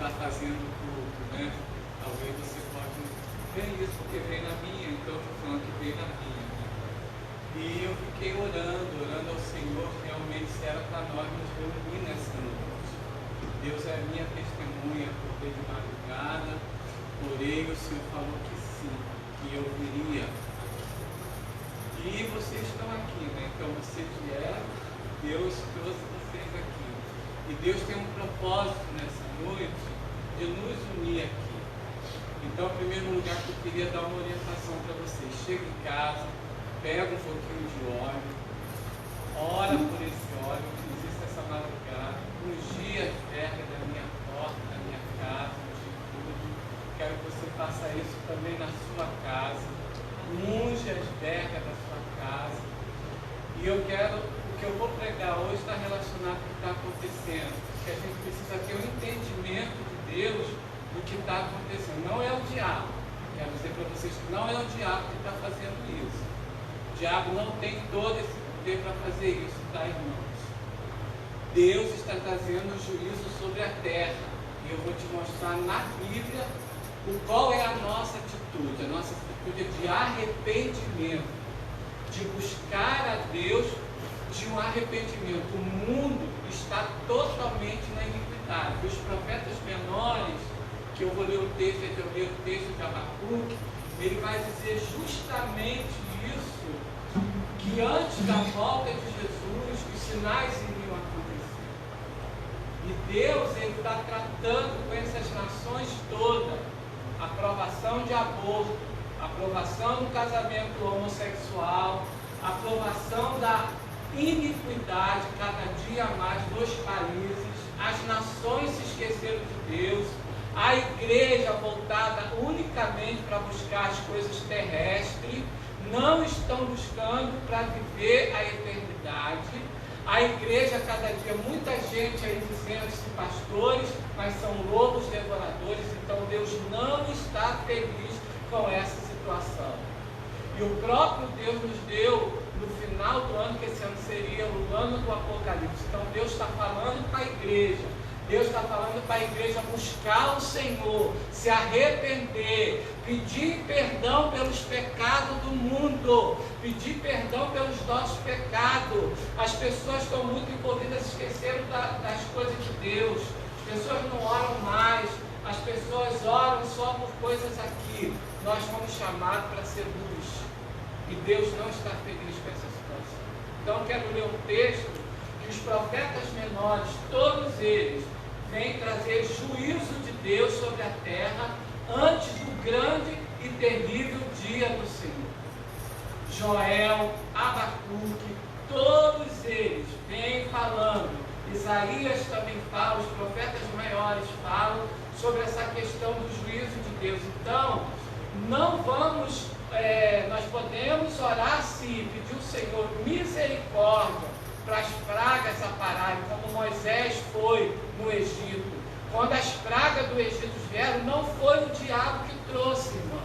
está fazendo culto, né? Talvez você pode ver isso, porque veio na minha, então eu estou falando que veio na minha. Né? E eu fiquei orando ao Senhor, realmente se era para nós nos reunir nessa noite. Deus é a minha testemunha, porque de madrugada orei, o Senhor falou que sim, que eu viria aqui. E vocês estão aqui, né? Então vocês vieram, Deus trouxe vocês aqui. E Deus tem um propósito nessa noite de nos unir aqui. Então, em primeiro lugar, que eu queria dar uma orientação para vocês. Chega em casa, pega um pouquinho de óleo, ora por esse óleo, eu fiz isso essa madrugada, ungi as vergas da minha porta, da minha casa, ungi tudo. Quero que você faça isso também na sua casa. Unge as vergas da sua casa. E o que eu vou pregar hoje está relacionado com o que está acontecendo. Porque a gente precisa ter um entendimento de Deus do que está acontecendo. Não é o diabo. Quero dizer para vocês que não é o diabo que está fazendo isso. O diabo não tem todo esse poder para fazer isso, tá, irmãos? Deus está trazendo juízo sobre a terra. E eu vou te mostrar na Bíblia qual é a nossa atitude. A nossa atitude é de arrependimento, de buscar a Deus, de um arrependimento. O mundo está totalmente na iniquidade. Os profetas menores, que eu vou ler o texto, eu ler o texto de Abacuque, ele vai dizer justamente isso, que antes da volta de Jesus, os sinais iriam acontecer. E Deus está tratando com essas nações todas, aprovação de aborto, aprovação do casamento homossexual, aprovação da iniquidade cada dia mais nos países, as nações se esqueceram de Deus, a igreja voltada unicamente para buscar as coisas terrestres, não estão buscando para viver a eternidade. A igreja, cada dia, muita gente aí dizendo-se pastores, mas são lobos devoradores, então Deus não está feliz com essa situação. E o próprio Deus nos deu, no final do ano, que esse ano seria o ano do Apocalipse. Então Deus está falando para a igreja. Deus está falando para a igreja buscar o Senhor, se arrepender, pedir perdão pelos pecados do mundo, pedir perdão pelos nossos pecados. As pessoas estão muito envolvidas, esqueceram das coisas de Deus. As pessoas não oram mais, as pessoas oram só por coisas aqui. Nós fomos chamados para ser luz. E Deus não está feliz com essa situação. Então quero ler um texto que os profetas menores, todos eles, vêm trazer juízo de Deus sobre a terra antes do grande e terrível dia do Senhor. Joel, Abacuque, todos eles vêm falando. Isaías também fala, os profetas maiores falam sobre essa questão do juízo de Deus. Então, não vamos, nós podemos orar sim, pedir ao Senhor misericórdia para as pragas apararem, como Moisés foi no Egito. Quando as pragas do Egito vieram, não foi o diabo que trouxe, irmãos.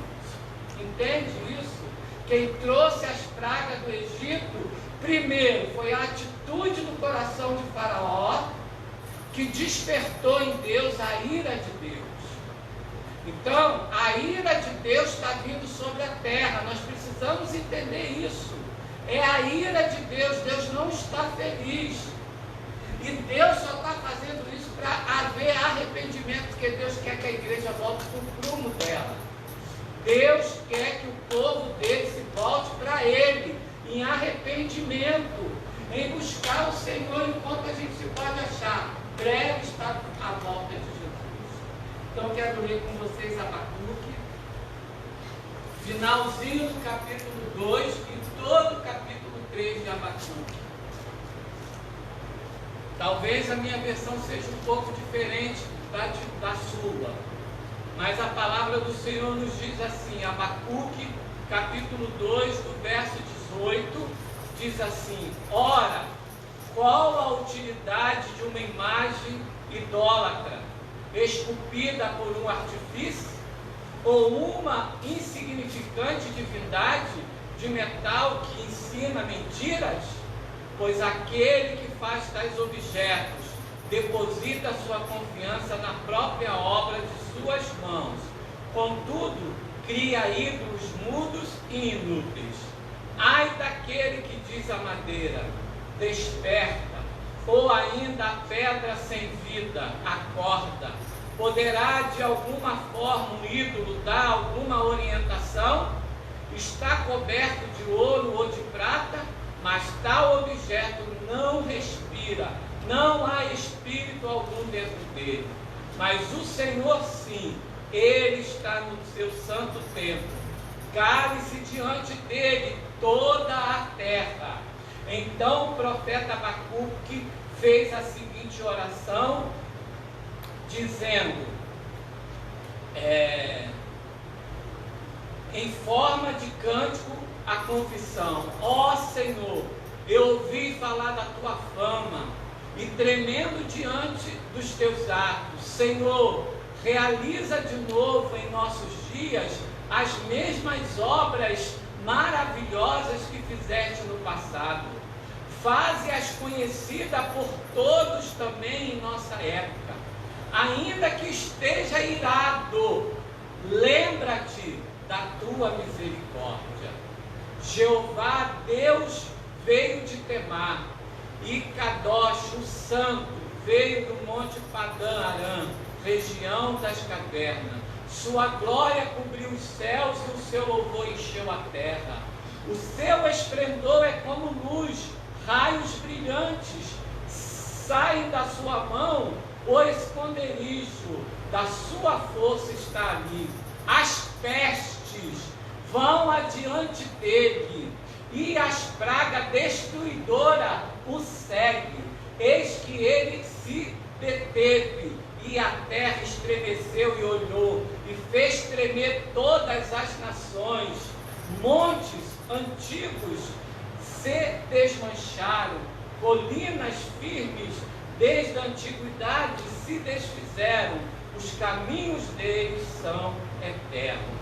Entende isso? Quem trouxe as pragas do Egito, primeiro, foi a atitude do coração de Faraó, que despertou em Deus a ira de Deus. Então, a ira de Deus está vindo sobre a terra. Nós precisamos entender isso. É a ira de Deus. Deus não está feliz. E Deus só está fazendo isso para haver arrependimento, porque Deus quer que a igreja volte para o prumo dela. Deus quer que o povo dele se volte para ele, em arrependimento, em buscar o Senhor enquanto a gente se pode achar. Breve está a volta de Jesus. Então quero ler com vocês Abacuque, finalzinho do capítulo 2 e todo o capítulo 3 de Abacuque. Talvez a minha versão seja um pouco diferente da sua, mas a palavra do Senhor nos diz assim, Abacuque, capítulo 2, do verso 18, diz assim: ora, qual a utilidade de uma imagem idólatra, esculpida por um artifício, ou uma insignificante divindade de metal que ensina mentiras? Pois aquele que faz tais objetos deposita sua confiança na própria obra de suas mãos. Contudo, cria ídolos mudos e inúteis. Ai daquele que diz à madeira, desperta, ou ainda a pedra sem vida, acorda. Poderá de alguma forma um ídolo dar alguma orientação? Está coberto de ouro ou de prata, mas tal objeto não respira, não há espírito algum dentro dele. Mas o Senhor sim, Ele está no seu santo templo. Cale-se diante dele toda a terra. Então o profeta Abacuque fez a seguinte oração, dizendo, em forma de cântico, a confissão: ó Senhor, eu ouvi falar da tua fama e tremendo diante dos teus atos. Senhor, realiza de novo em nossos dias as mesmas obras maravilhosas que fizeste no passado. Faze-as conhecidas por todos também em nossa época. Ainda que esteja irado, lembra-te da tua misericórdia. Jeová Deus veio de Temar, e Kadosh, o santo, veio do monte Padã Arã, região das cavernas. Sua glória cobriu os céus e o seu louvor encheu a terra. O seu esplendor é como luz, raios brilhantes. Saem da sua mão o esconderijo, da sua força está ali. As pestes vão adiante dele, e as pragas destruidoras o seguem. Eis que ele se deteve, e a terra estremeceu e olhou, e fez tremer todas as nações. Montes antigos se desmancharam, colinas firmes desde a antiguidade se desfizeram, os caminhos deles são eternos.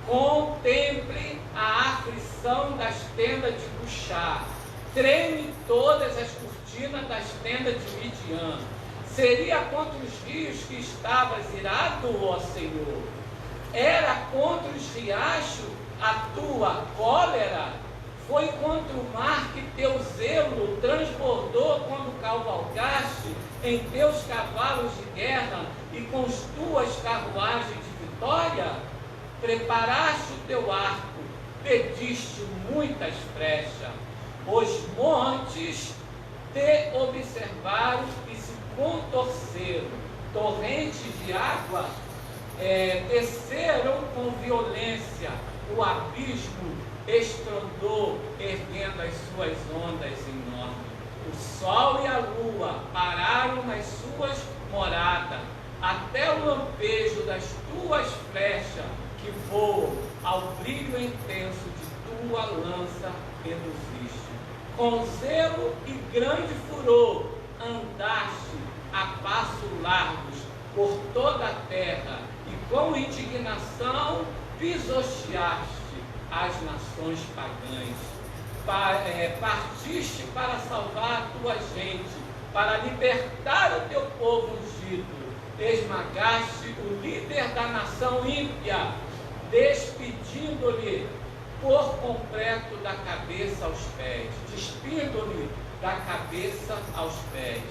Contemple a aflição das tendas de Cuxá, treme todas as cortinas das tendas de Midian. Seria contra os rios que estavas irado, ó Senhor? Era contra os riachos a tua cólera? Foi contra o mar que teu zelo transbordou quando cavalgaste em teus cavalos de guerra e com as tuas carruagens de vitória? Preparaste o teu arco, pediste muitas flechas. Os montes te observaram e se contorceram. Torrentes de água desceram com violência. O abismo estrondou, erguendo as suas ondas enormes. O sol e a lua pararam nas suas moradas, até o lampejo das tuas flechas que voam ao brilho intenso de tua lança reduziste. Com zelo e grande furor andaste a passos largos por toda a terra, e com indignação pisoteaste as nações pagãs. Partiste para salvar a tua gente, para libertar o teu povo ungido. Esmagaste o líder da nação ímpia, despedindo-lhe por completo da cabeça aos pés, despindo-lhe da cabeça aos pés.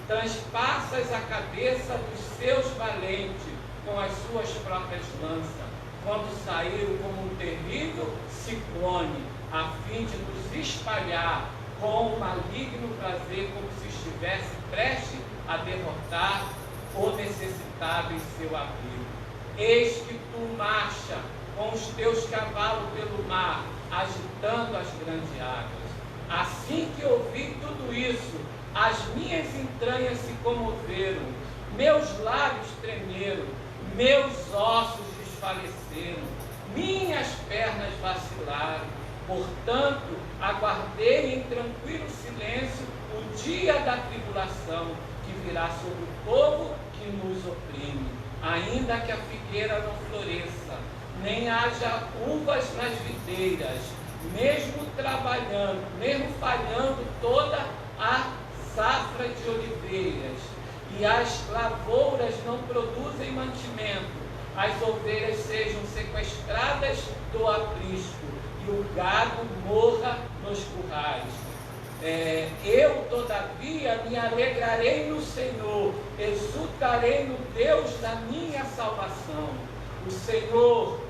Transpassas a cabeça dos seus valentes com as suas próprias lanças, quando saíram como um terrível ciclone, a fim de nos espalhar com um maligno prazer, como se estivesse prestes a derrotar o necessitado em seu abrigo. Eis que tu marcha com os teus cavalos pelo mar, agitando as grandes águas. Assim que ouvi tudo isso, as minhas entranhas se comoveram, meus lábios tremeram, meus ossos desfaleceram, minhas pernas vacilaram. Portanto, aguardei em tranquilo silêncio o dia da tribulação, que virá sobre o povo que nos oprime. Ainda que a figueira não floresça, nem haja uvas nas videiras, mesmo trabalhando, mesmo falhando toda a safra de oliveiras e as lavouras não produzem mantimento, as ovelhas sejam sequestradas do aprisco e o gado morra nos currais. Eu, todavia, me alegrarei no Senhor, exultarei no Deus da minha salvação. O Senhor,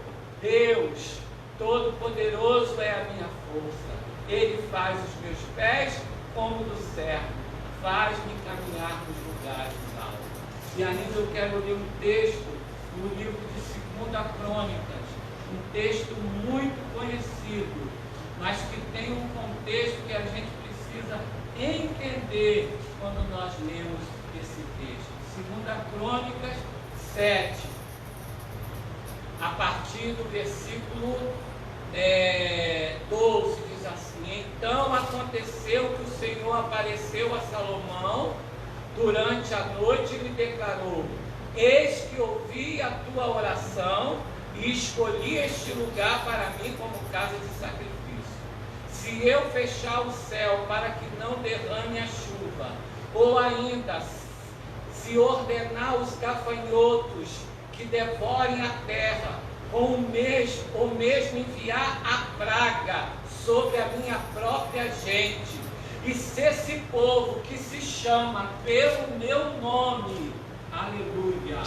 Deus Todo-Poderoso, é a minha força. Ele faz os meus pés como do servo, faz-me caminhar nos lugares altos. E ainda eu quero ler um texto no livro de 2 Crônicas, um texto muito conhecido, mas que tem um contexto que a gente precisa entender quando nós lemos esse texto. 2 Crônicas 7, a partir do versículo 12, diz assim: Então aconteceu que o Senhor apareceu a Salomão durante a noite e lhe declarou: Eis que ouvi a tua oração e escolhi este lugar para mim como casa de sacrifício. Se eu fechar o céu para que não derrame a chuva, ou ainda se ordenar os gafanhotos que devorem a terra, ou mesmo enviar a praga sobre a minha própria gente, e se esse povo que se chama pelo meu nome, aleluia,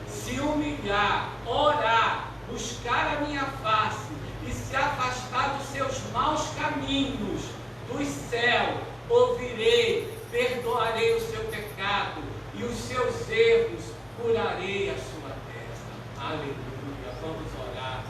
se humilhar, orar, buscar a minha face e se afastar dos seus maus caminhos, dos céus, ouvirei, perdoarei o seu pecado e os seus erros curarei a sua terra. Aleluia, vamos orar.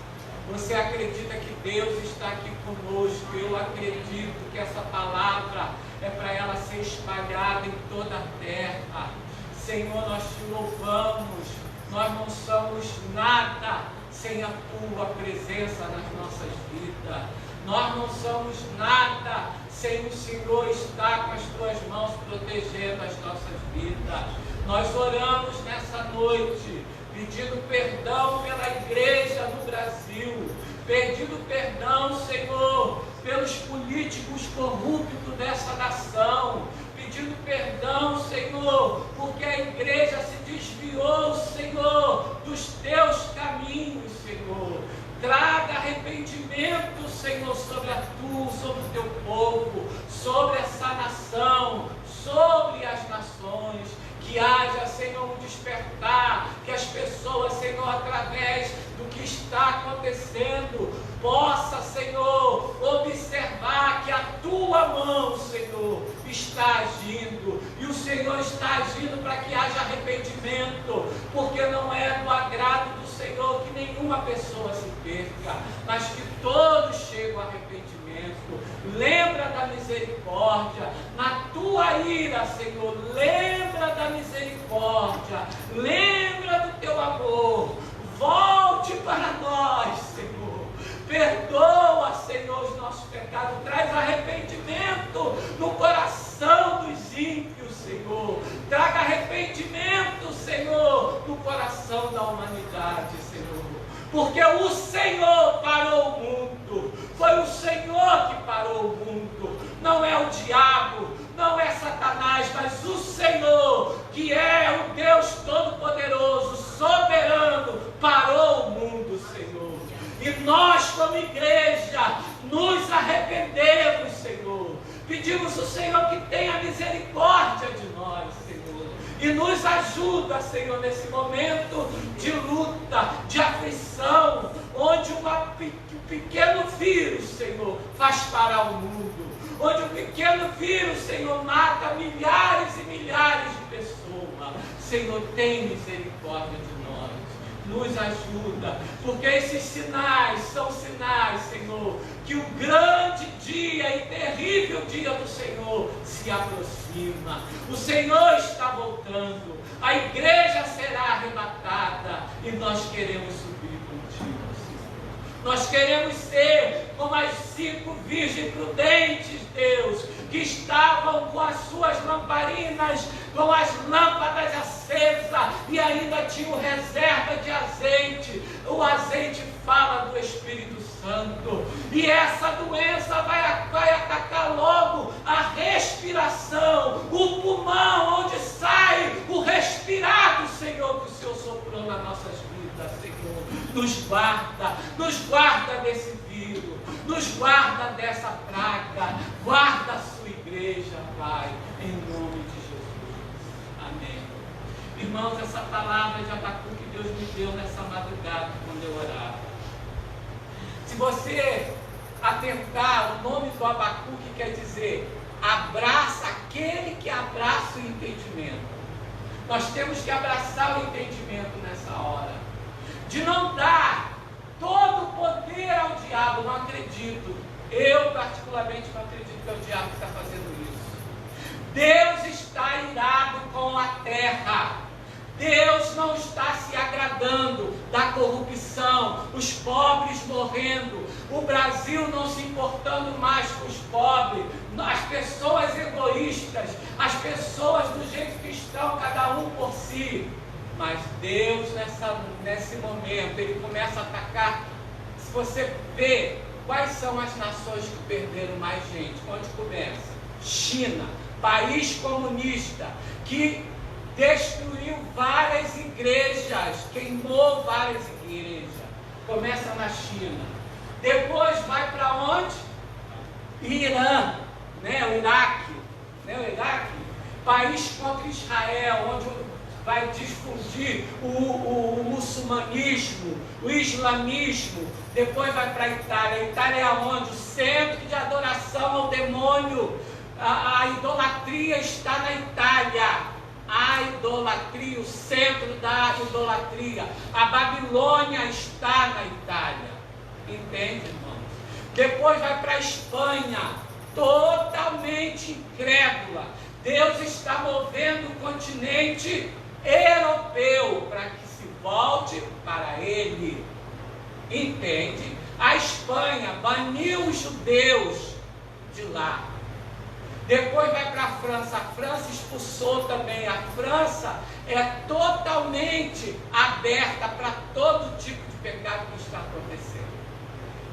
Você acredita que Deus está aqui conosco? Eu acredito que essa palavra é para ela ser espalhada em toda a terra. Senhor, nós te louvamos, nós não somos nada sem a tua presença nas nossas vidas. Nós não somos nada sem o Senhor estar com as tuas mãos protegendo as nossas vidas. Nós oramos nessa noite, pedindo perdão pela igreja no Brasil, pedindo perdão, Senhor, pelos políticos corruptos dessa nação, pedindo perdão, Senhor, porque a igreja se desviou, Senhor, dos teus caminhos, Senhor. Traga arrependimento, Senhor, sobre o teu povo, sobre essa nação, sobre as nações. Que haja, Senhor, um despertar, que as pessoas, Senhor, através do que está acontecendo, possa, Senhor, observar que a tua mão, Senhor, está agindo, e o Senhor está agindo para que haja arrependimento, porque não é do agrado do Senhor que nenhuma pessoa se perca, mas que todos cheguem ao arrependimento. Lembra da misericórdia, na tua ira, Senhor, lembra da misericórdia, lembra do teu amor, volte para nós, Senhor, perdoa, Senhor, os nossos pecados, traz arrependimento no coração dos ímpios, Senhor, traga arrependimento, Senhor, no coração da humanidade, Senhor, porque o Senhor parou o mundo, foi o Senhor que parou o mundo, não é o diabo, não é Satanás, mas o Senhor, que é o Deus Todo-Poderoso, soberano, parou o mundo, Senhor. E nós, como igreja, nos arrependemos, Senhor. Pedimos ao Senhor que tenha misericórdia de nós, Senhor. E nos ajuda, Senhor, nesse momento de luta, de aflição, onde um pequeno vírus, Senhor, faz parar o mundo. Onde um pequeno vírus, Senhor, mata milhares e milhares de pessoas. Senhor, tem misericórdia de nós. Nos ajuda, porque esses sinais são sinais, Senhor, que o grande dia e terrível dia do Senhor se aproxima. O Senhor está voltando, a igreja será arrebatada e nós queremos subir contigo, Senhor. Nós queremos ser como as 5 virgens prudentes, Deus, que estavam com as suas lamparinas, com as lâmpadas acesas e ainda tinham reserva de azeite. O azeite fala do Espírito Santo. Santo. E essa doença vai atacar logo a respiração, o pulmão, onde sai o respirar do Senhor, que o Senhor soprou nas nossas vidas, Senhor. Nos guarda desse vírus, nos guarda dessa praga, guarda a sua igreja, Pai, em nome de Jesus. Amém. Irmãos, essa palavra de Abacuque Deus me deu nessa madrugada quando eu orava. Se você atentar, o nome do Abacuque quer dizer abraça aquele que abraça o entendimento. Nós temos que abraçar o entendimento nessa hora, de não dar todo o poder ao diabo. Não acredito, eu particularmente não acredito que é o diabo que está fazendo isso. Deus está irado com a terra. Deus não está se agradando da corrupção, os pobres morrendo, o Brasil não se importando mais com os pobres, as pessoas egoístas, as pessoas do jeito que estão, cada um por si. Mas Deus, nesse momento, Ele começa a atacar. Se você vê quais são as nações que perderam mais gente, onde começa? China, país comunista, que destruiu várias igrejas, queimou várias igrejas. Começa na China. Depois vai para onde? Irã, né? O Iraque, país contra Israel, onde vai difundir o muçulmanismo, o islamismo. Depois vai para a Itália. A Itália é onde? O centro de adoração ao demônio. A idolatria está na Itália. A idolatria, o centro da idolatria. A Babilônia está na Itália. Entende, irmãos? Depois vai para a Espanha, totalmente incrédula. Deus está movendo o continente europeu para que se volte para Ele. Entende? A Espanha baniu os judeus de lá. Depois vai para a França. A França expulsou também. A França é totalmente aberta para todo tipo de pecado que está acontecendo.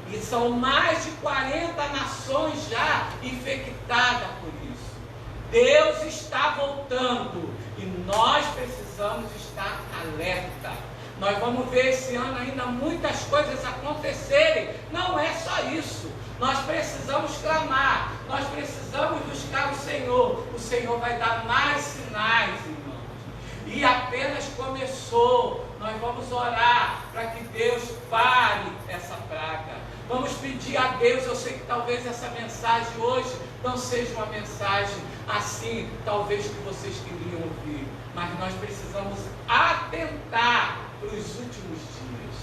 E são mais de 40 nações já infectadas por isso. Deus está voltando e nós precisamos estar alerta. Nós vamos ver esse ano ainda muitas coisas acontecerem. Não é só isso. Nós precisamos clamar, nós precisamos buscar o Senhor. O Senhor vai dar mais sinais, irmãos. E apenas começou. Nós vamos orar para que Deus pare essa praga. Vamos pedir a Deus. Eu sei que talvez essa mensagem hoje não seja uma mensagem assim, talvez que vocês queriam ouvir. Mas nós precisamos atentar para os últimos dias.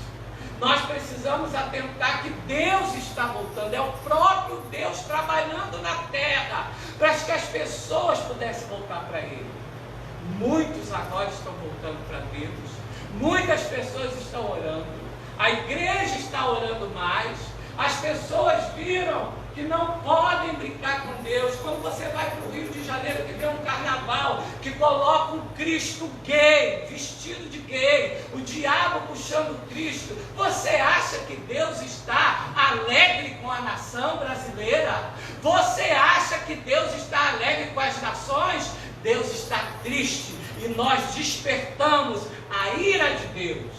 Nós precisamos atentar que Deus está voltando. É o próprio Deus trabalhando na terra para que as pessoas pudessem voltar para Ele. Muitos agora estão voltando para Deus. Muitas pessoas estão orando. A igreja está orando mais. As pessoas viram que não podem brincar com Deus. Quando você vai para o Rio de Janeiro, que vê um carnaval, que coloca um Cristo gay, vestido de gay, o diabo puxando o Cristo, você acha que Deus está alegre com a nação brasileira? Você acha que Deus está alegre com as nações? Deus está triste e nós despertamos a ira de Deus.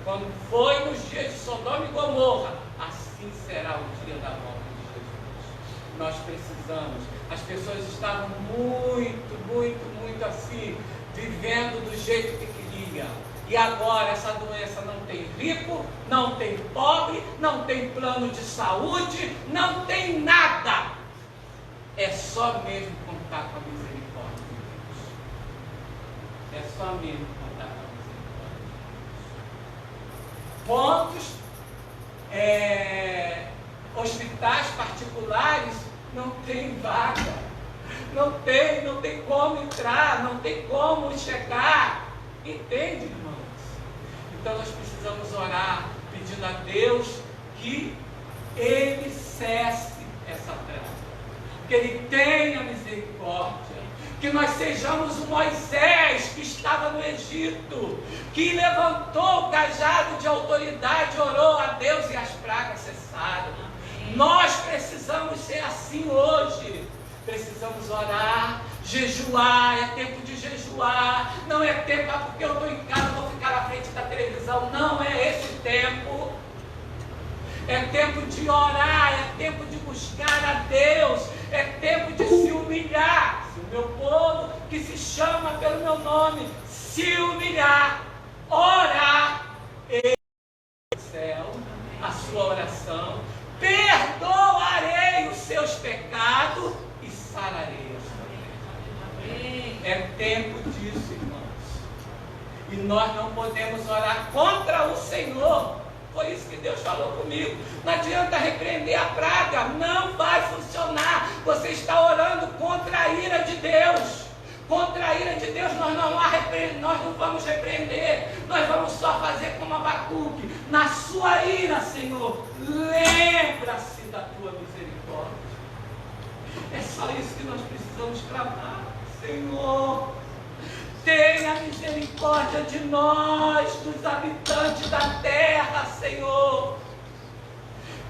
Quando foi nos dias de Sodoma e Gomorra, assim será o dia da volta de Jesus. Nós precisamos. As pessoas estavam muito assim, vivendo do jeito que queria. E agora essa doença não tem rico, não tem pobre, não tem plano de saúde, não tem nada. É só mesmo contar com a misericórdia de Deus. É só mesmo contar com a misericórdia de Deus. Pontos, hospitais particulares não tem vaga, não tem como entrar, não tem como chegar. Entende, irmãos? Então nós precisamos orar pedindo a Deus que Ele cesse essa praga, que Ele tenha misericórdia, que nós sejamos o Moisés que estava no Egito, que levantou o cajado de autoridade, orou a Deus e as pragas cessaram. Nós precisamos ser assim hoje. Precisamos orar, jejuar, é tempo de jejuar. Não é tempo, porque eu estou em casa, vou ficar na frente da televisão. Não é esse tempo. É tempo de orar, é tempo de buscar a Deus, é tempo de se humilhar. Se o meu povo, que se chama pelo meu nome, se humilhar, orar, ele do céu, a sua oração, perdoarei os seus pecados e sararei a sua terra. É tempo disso, irmãos. E nós não podemos orar contra o Senhor. Foi isso que Deus falou comigo. Não adianta repreender a praga, não vai funcionar. Você está orando contra a ira de Deus. Contra a ira de Deus nós não vamos repreender. Nós vamos só fazer como Abacuque. Na sua ira, Senhor, lembra-se da tua misericórdia. É só isso que nós precisamos clamar. Senhor, tenha misericórdia de nós, dos habitantes da terra, Senhor.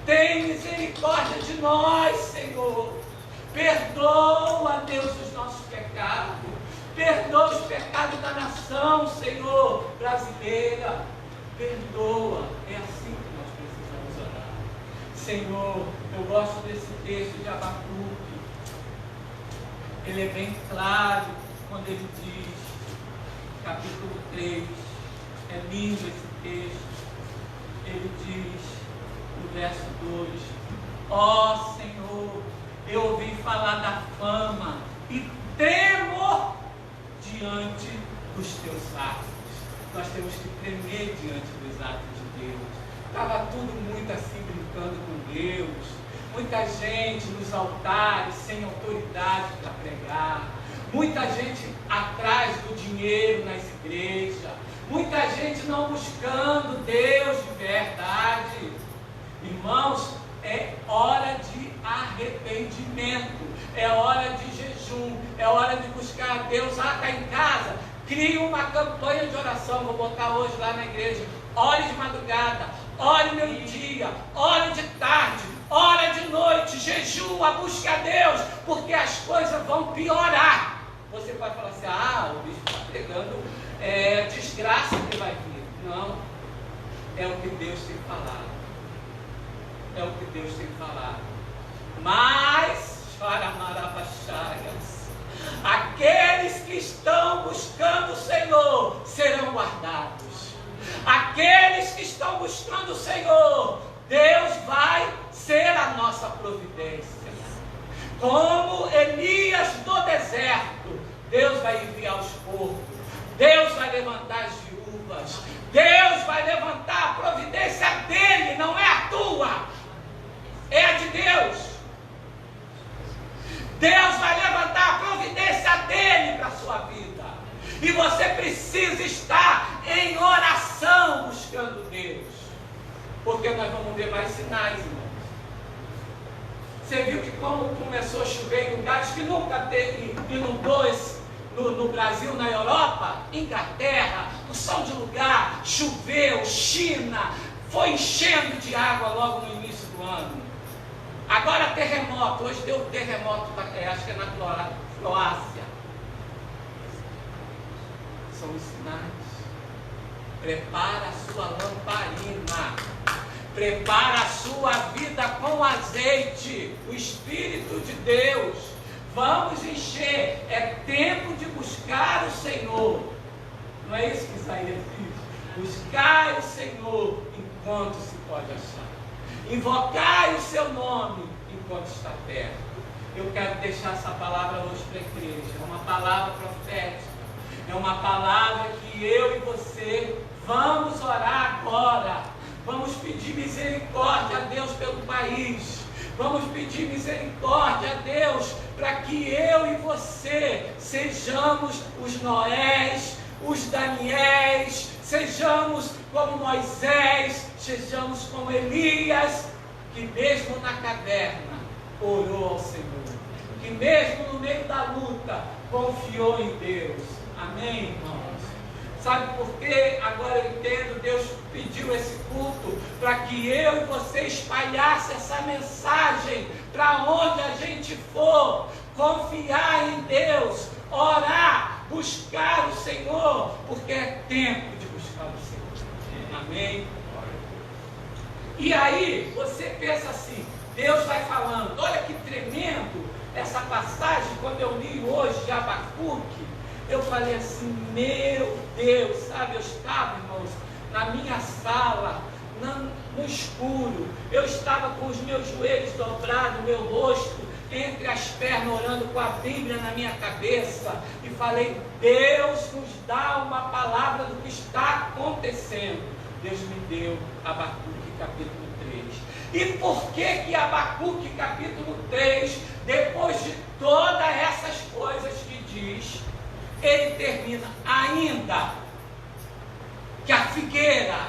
Tenha misericórdia de nós, Senhor. Perdoa, Deus, os nossos pecados. Perdoa os pecados da nação, Senhor, brasileira. Perdoa. É assim que nós precisamos orar. Senhor, eu gosto desse texto de Abacuque. Ele é bem claro quando ele diz, capítulo 3, é lindo esse texto. Ele diz, no verso 2: ó Senhor, eu ouvi falar da fama e tremo diante dos teus atos. Nós temos que tremer diante dos atos de Deus. Estava tudo muito assim, brincando com Deus. Muita gente nos altares sem autoridade para pregar. Muita gente atrás do dinheiro nas igrejas. Muita gente não buscando Deus de verdade. Irmãos, é hora de arrependimento. É hora de jejum. É hora de buscar a Deus. Ah, está em casa. Crie uma campanha de oração. Vou botar hoje lá na igreja. Ore de madrugada. Ore meio-dia. Ore de tarde. Ore de noite. Jejua. Busque a Deus. Porque as coisas vão piorar. Você pode falar assim: ah, o bispo está pregando desgraça que vai vir. Não. É o que Deus tem falado. É o que Deus tem falado. Mas, aqueles que estão buscando o Senhor serão guardados. Aqueles que estão buscando o Senhor, Deus vai ser a nossa providência. Como Elias do deserto, Deus vai enviar os porcos. Deus vai levantar as viúvas. Deus vai levantar a providência dele, não é a tua. É a de Deus. Deus vai levantar a providência dele para a sua vida. E você precisa estar em oração buscando Deus. Porque nós vamos ver mais sinais, irmãos. Você viu que quando começou a chover em lugares que nunca teve, inundou no Brasil, na Europa, Inglaterra, no sol de lugar, choveu, China, foi enchendo de água logo no início do ano. Agora terremoto, hoje deu terremoto, acho que é na Croácia. São os sinais. Prepara a sua lamparina. Prepara a sua vida com azeite. O Espírito de Deus. Vamos encher. É tempo de buscar o Senhor. Não é isso que Isaías diz? Buscar o Senhor enquanto se pode achar. Invocai o seu nome enquanto está perto. Eu quero deixar essa palavra hoje para a igreja. É uma palavra profética. É uma palavra que eu e você vamos orar agora. Vamos pedir misericórdia a Deus pelo país. Vamos pedir misericórdia a Deus para que eu e você sejamos os Noés, os Daniéis, sejamos como Moisés, sejamos como Elias, que mesmo na caverna orou ao Senhor. que mesmo no meio da luta, confiou em Deus. Amém, irmãos? Sabe por quê? Agora eu entendo, Deus pediu esse culto para que eu e você espalhasse essa mensagem para onde a gente for, confiar em Deus, orar, buscar o Senhor, porque é tempo de buscar o Senhor. Amém? E aí, você pensa assim, Deus vai falando, olha que tremendo essa passagem, quando eu li hoje de Abacuque, eu falei assim, meu Deus, sabe, eu estava, irmãos, na minha sala, no escuro, eu estava com os meus joelhos dobrados, meu rosto entre as pernas, orando com a Bíblia na minha cabeça, e falei, Deus nos dá uma palavra do que está acontecendo. Deus me deu Abacuque capítulo 3. E por que Abacuque capítulo 3, depois de todas essas coisas que diz, ele termina ainda que a figueira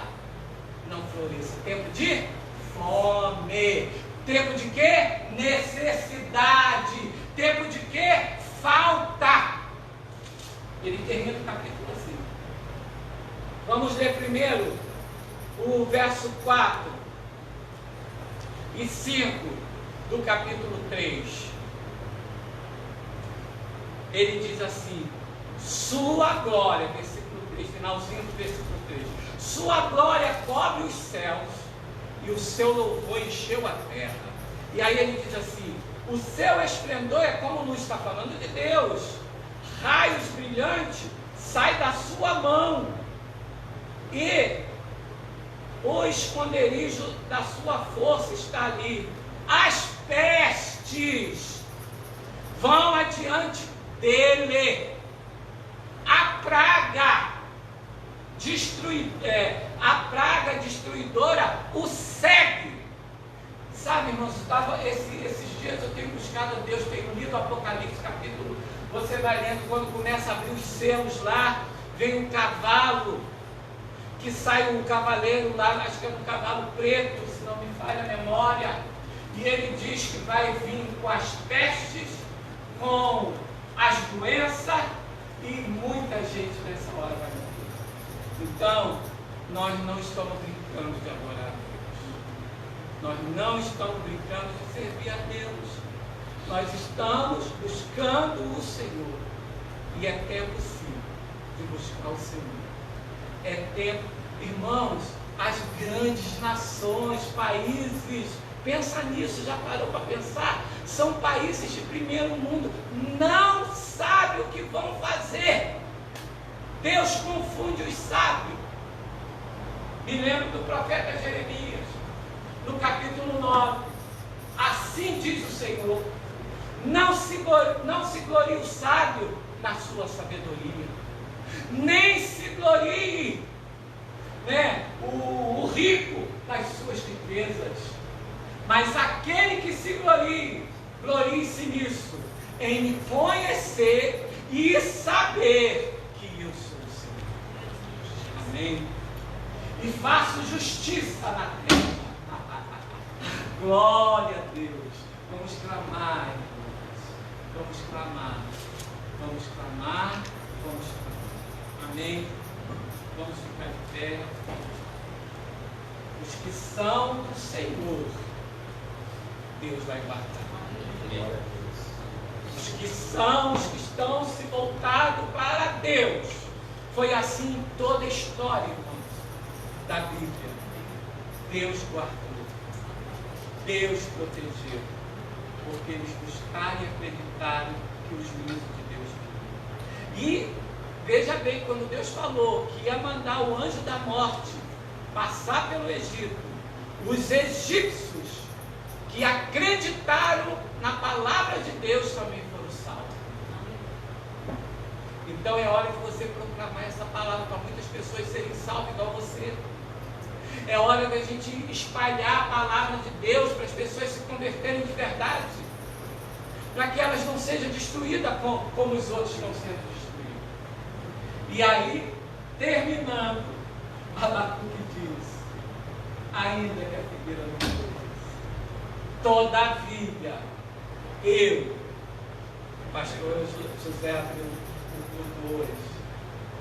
não floresça? Tempo de fome. Tempo de quê? Necessidade. Tempo de quê? Falta. Ele termina o capítulo assim. Vamos ler primeiro o verso 4 e 5 do capítulo 3. Ele diz assim, sua glória, versículo 3, finalzinho do versículo 3, sua glória cobre os céus e o seu louvor encheu a terra. E aí ele diz assim, o seu esplendor é como luz, está falando de Deus, raios brilhantes saem da sua mão e o esconderijo da sua força está ali. As pestes vão adiante dele. A praga destruidora o segue. Sabe, irmãos, esses dias eu tenho buscado a Deus, tenho lido o Apocalipse capítulo, você vai lendo, quando começa a abrir os selos lá, vem um cavalo, que sai um cavaleiro lá, acho que é um cavalo preto, se não me falha a memória, e ele diz que vai vir com as pestes, com as doenças, e muita gente nessa hora vai morrer. Então, nós não estamos brincando de adorar a Deus. Nós não estamos brincando de servir a Deus. Nós estamos buscando o Senhor. E é tempo sim de buscar o Senhor. É tempo, irmãos, as grandes nações, países, pensa nisso, já parou para pensar? São países de primeiro mundo, não sabem o que vão fazer. Deus confunde os sábios. Me lembro do profeta Jeremias, no capítulo 9. Assim diz o Senhor, não se glorie o sábio na sua sabedoria, nem se glorie, o rico nas suas riquezas, mas aquele que se glorie-se nisso, em me conhecer e saber que eu sou o Senhor. Amém? E faço justiça na terra. Glória a Deus. Vamos clamar, irmãos. Vamos clamar. Vamos clamar. Vamos clamar. Amém? Vamos ficar de pé. Os que são do Senhor, Deus vai guardar. Os que estão se voltados para Deus. Foi assim em toda a história, irmãos, da Bíblia. Deus guardou. Deus protegeu. Porque eles buscaram e acreditaram que os juízos de Deus vinham. E veja bem, quando Deus falou que ia mandar o anjo da morte passar pelo Egito, os egípcios que acreditaram na palavra de Deus também foram salvos. Então é hora de você proclamar essa palavra para muitas pessoas serem salvas igual você. É hora da gente espalhar a palavra de Deus para as pessoas se converterem de verdade, para que elas não sejam destruídas como os outros estão sendo destruídos. E aí, terminando, Abacuque diz, ainda que a figueira não floresça, todavia, eu pastor José abriu o culto hoje.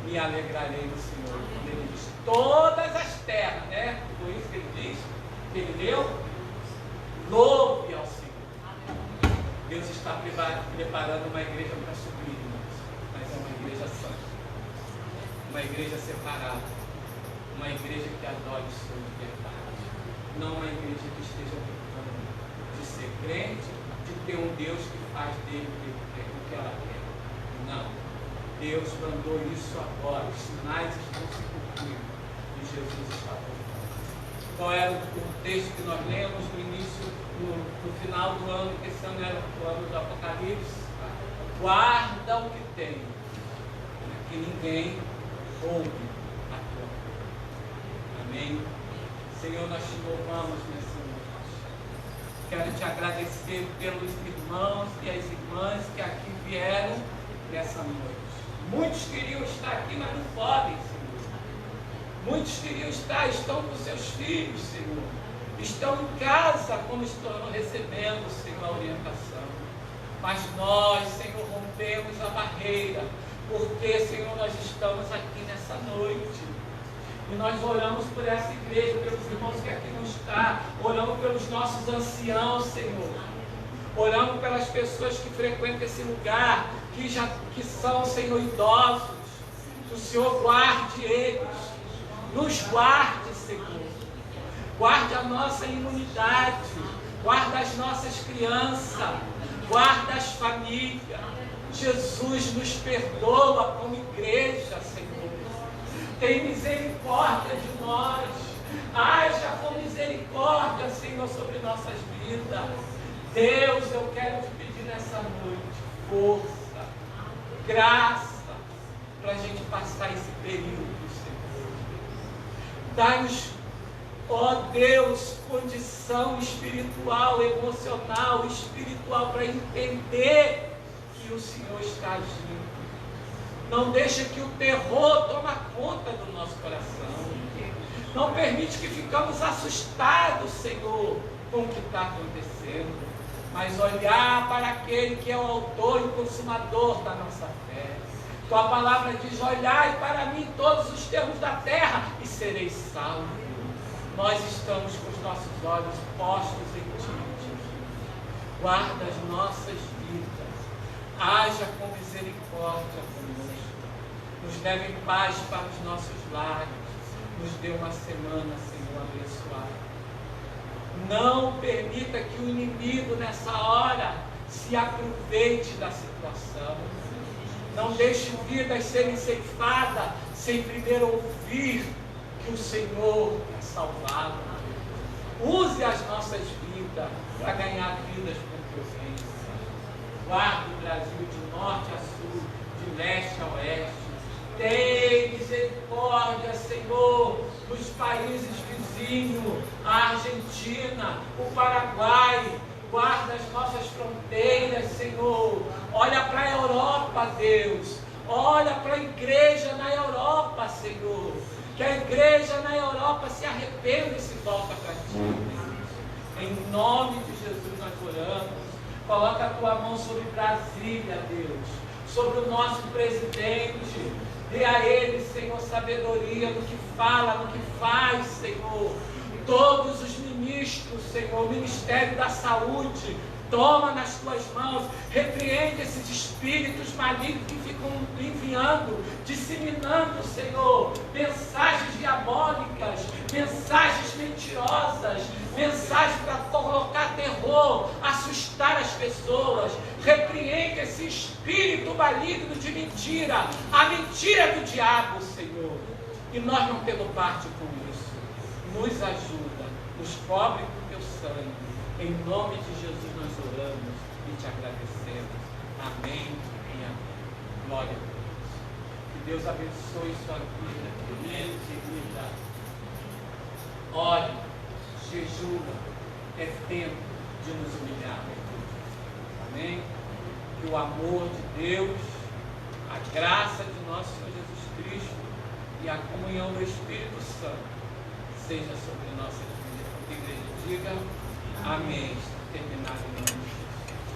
Me alegrarei no Senhor. Quando ele diz todas as terras, né? Por isso que ele diz, que ele deu, louve ao Senhor. Deus está preparando uma igreja para subir, irmãos, mas é uma igreja santa, uma igreja separada, uma igreja que adore o Senhor de verdade, não uma igreja que esteja brincando de ser crente, de ter um Deus que faz dele o que ela quer. Não. Deus mandou isso agora, os sinais estão se cumprindo e Jesus está voltando. Qual era o texto que nós lemos no início, no final do ano, que esse ano era o ano do Apocalipse? Guarda o que tem, que ninguém roube a tua vida. Amém? Senhor, nós te louvamos nessa noite. Quero te agradecer pelos irmãos e as irmãs que aqui vieram nessa noite. Muitos queriam estar aqui, mas não podem, Senhor. Muitos queriam estar, estão com seus filhos, Senhor. Estão em casa, como estão recebendo, Senhor, a orientação. Mas nós, Senhor, rompemos a barreira, porque, Senhor, nós estamos aqui nessa noite. E nós oramos por essa igreja, pelos irmãos que aqui não estão, oramos pelos nossos anciãos, Senhor. Oramos pelas pessoas que frequentam esse lugar, que são, Senhor, idosos. Que o Senhor guarde eles. Nos guarde, Senhor. Guarde a nossa imunidade. Guarda as nossas crianças. Guarda as famílias. Jesus nos perdoa como igreja, Senhor. Tem misericórdia de nós. Haja com misericórdia, Senhor, sobre nossas vidas. Deus, eu quero te pedir nessa noite força, graça, para a gente passar esse período, Senhor. Dá-nos, ó Deus, condição espiritual, emocional, espiritual, para entender que o Senhor está agindo. Não deixa que o terror tome conta do nosso coração. Não permite que ficamos assustados, Senhor, com o que está acontecendo. Mas olhar para aquele que é o autor e consumador da nossa fé. Tua palavra diz: olhai para mim todos os termos da terra e sereis salvos. Nós estamos com os nossos olhos postos em ti. Guarda as nossas vidas. Haja com misericórdia conosco. Nos leve em paz para os nossos lares. Nos dê uma semana, Senhor, abençoada. Não permita que o inimigo nessa hora se aproveite da situação. Não deixe vidas serem ceifadas sem primeiro ouvir que o Senhor é salvado. Use as nossas vidas para ganhar vidas com teu reino. Guarde o Brasil de norte a sul, de leste a oeste. Tem misericórdia, Senhor, dos países vizinhos, a Argentina, o Paraguai. Guarda as nossas fronteiras, Senhor. Olha para a Europa, Deus. Olha para a igreja na Europa, Senhor. Que a igreja na Europa se arrependa e se volta para ti. Em nome de Jesus nós oramos. Coloca a tua mão sobre Brasília, Deus. Sobre o nosso presidente. Dê a ele, Senhor, sabedoria no que fala, no que faz, Senhor. Todos os ministros, Senhor, o Ministério da Saúde, toma nas tuas mãos, repreende esses espíritos malignos que ficam enviando, disseminando, Senhor, mensagens diabólicas, mensagens mentirosas, mensagens para colocar terror, assustar as pessoas. Repreende esse espírito maligno de mentira, a mentira do diabo, Senhor. E nós não temos parte com isso. Nos ajuda, nos cobre com teu sangue. Em nome de Jesus nós oramos e te agradecemos. Amém e amém. Glória a Deus. Que Deus abençoe sua vida, querida. Ore, jejua. É tempo de nos humilhar. Amém? Que o amor de Deus, a graça de nosso Senhor Jesus Cristo e a comunhão do Espírito Santo seja sobre nossas vidas. Que a igreja diga amém. Terminado em nome de Jesus.